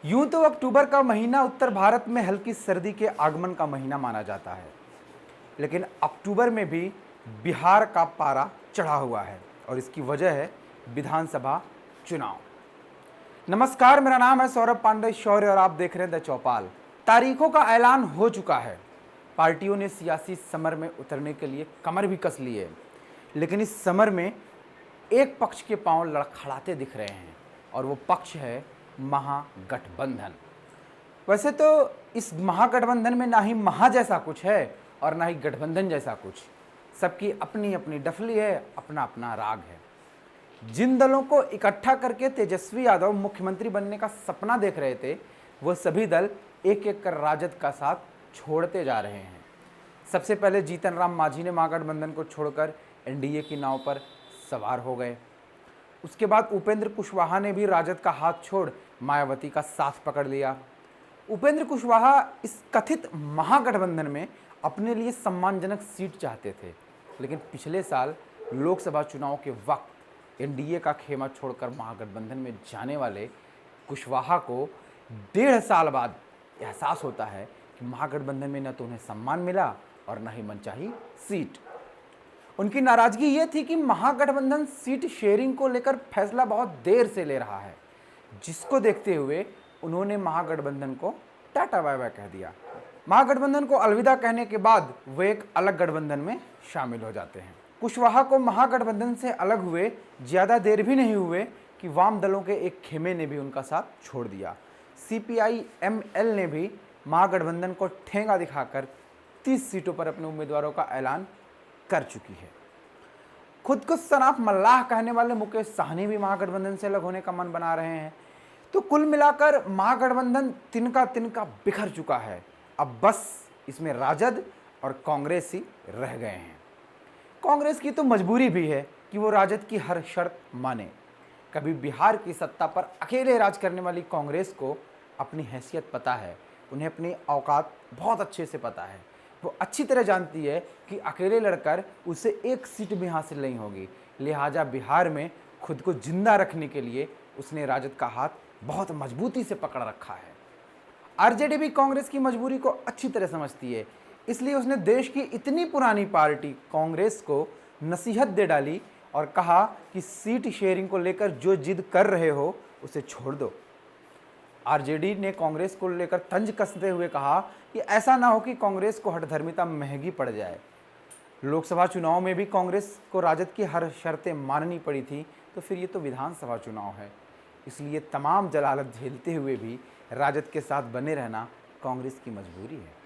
यूं तो अक्टूबर का महीना उत्तर भारत में हल्की सर्दी के आगमन का महीना माना जाता है, लेकिन अक्टूबर में भी बिहार का पारा चढ़ा हुआ है और इसकी वजह है विधानसभा चुनाव। नमस्कार, मेरा नाम है सौरभ पांडे शौर्य और आप देख रहे हैं द चौपाल। तारीखों का ऐलान हो चुका है। पार्टियों ने सियासी समर में उतरने के लिए कमर भी कस ली है, लेकिन इस समर में एक पक्ष के पांव लड़खड़ाते दिख रहे हैं और वो पक्ष है महागठबंधन। वैसे तो इस महागठबंधन में ना ही महा जैसा कुछ है और ना ही गठबंधन जैसा कुछ। सबकी अपनी अपनी डफली है, अपना अपना राग है। जिन दलों को इकट्ठा करके तेजस्वी यादव मुख्यमंत्री बनने का सपना देख रहे थे, वो सभी दल एक एक कर राजद का साथ छोड़ते जा रहे हैं। सबसे पहले जीतन राम मांझी ने महागठबंधन को छोड़कर एनडीए की नाव पर सवार हो गए। उसके बाद उपेंद्र कुशवाहा ने भी राजद का हाथ छोड़ मायावती का साथ पकड़ लिया। उपेंद्र कुशवाहा इस कथित महागठबंधन में अपने लिए सम्मानजनक सीट चाहते थे, लेकिन पिछले साल लोकसभा चुनाव के वक्त एनडीए का खेमा छोड़कर महागठबंधन में जाने वाले कुशवाहा को 1.5 साल बाद एहसास होता है कि महागठबंधन में न तो उन्हें सम्मान मिला और न ही मनचाही सीट। उनकी नाराजगी ये थी कि महागठबंधन सीट शेयरिंग को लेकर फैसला बहुत देर से ले रहा है, जिसको देखते हुए उन्होंने महागठबंधन को टाटा बाय बाय कह दिया। महागठबंधन को अलविदा कहने के बाद वे एक अलग गठबंधन में शामिल हो जाते हैं। कुशवाहा को महागठबंधन से अलग हुए ज़्यादा देर भी नहीं हुए कि वाम दलों के एक खेमे ने भी उनका साथ छोड़ दिया। CPI-ML ने भी महागठबंधन को ठेंगा दिखाकर 30 सीटों पर अपने उम्मीदवारों का ऐलान कर चुकी है। खुद को सनाफ मल्लाह कहने वाले मुकेश साहनी भी महागठबंधन से अलग होने का मन बना रहे हैं। तो कुल मिलाकर महागठबंधन तिनका तिनका बिखर चुका है। अब बस इसमें राजद और कांग्रेस ही रह गए हैं। कांग्रेस की तो मजबूरी भी है कि वो राजद की हर शर्त माने। कभी बिहार की सत्ता पर अकेले राज करने वाली कांग्रेस को अपनी हैसियत पता है, उन्हें अपनी औकात बहुत अच्छे से पता है। वो अच्छी तरह जानती है कि अकेले लड़कर उसे एक सीट भी हासिल नहीं होगी, लिहाजा बिहार में खुद को जिंदा रखने के लिए उसने राजद का हाथ बहुत मजबूती से पकड़ रखा है। आरजेडी भी कांग्रेस की मजबूरी को अच्छी तरह समझती है, इसलिए उसने देश की इतनी पुरानी पार्टी कांग्रेस को नसीहत दे डाली और कहा कि सीट शेयरिंग को लेकर जो जिद कर रहे हो उसे छोड़ दो। आरजेडी ने कांग्रेस को लेकर तंज कसते हुए कहा कि ऐसा ना हो कि कांग्रेस को हठधर्मिता महंगी पड़ जाए। लोकसभा चुनाव में भी कांग्रेस को राजद की हर शर्तें माननी पड़ी थी, तो फिर ये तो विधानसभा चुनाव है, इसलिए तमाम जलालत झेलते हुए भी राजद के साथ बने रहना कांग्रेस की मजबूरी है।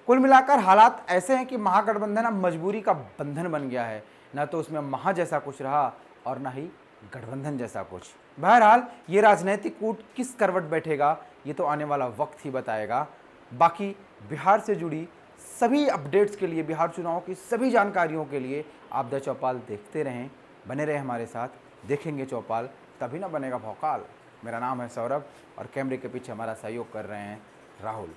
कुल मिलाकर हालात ऐसे हैं कि महागठबंधन अब मजबूरी का बंधन बन गया है। न तो उसमें महा जैसा कुछ रहा और न ही गठबंधन जैसा कुछ। बहरहाल ये राजनीतिक कूट किस करवट बैठेगा ये तो आने वाला वक्त ही बताएगा। बाकी बिहार से जुड़ी सभी अपडेट्स के लिए, बिहार चुनाव की सभी जानकारियों के लिए आप द चौपाल देखते रहें, बने रहें हमारे साथ। देखेंगे चौपाल तभी ना बनेगा भौकाल। मेरा नाम है सौरभ और कैमरे के पीछे हमारा सहयोग कर रहे हैं राहुल।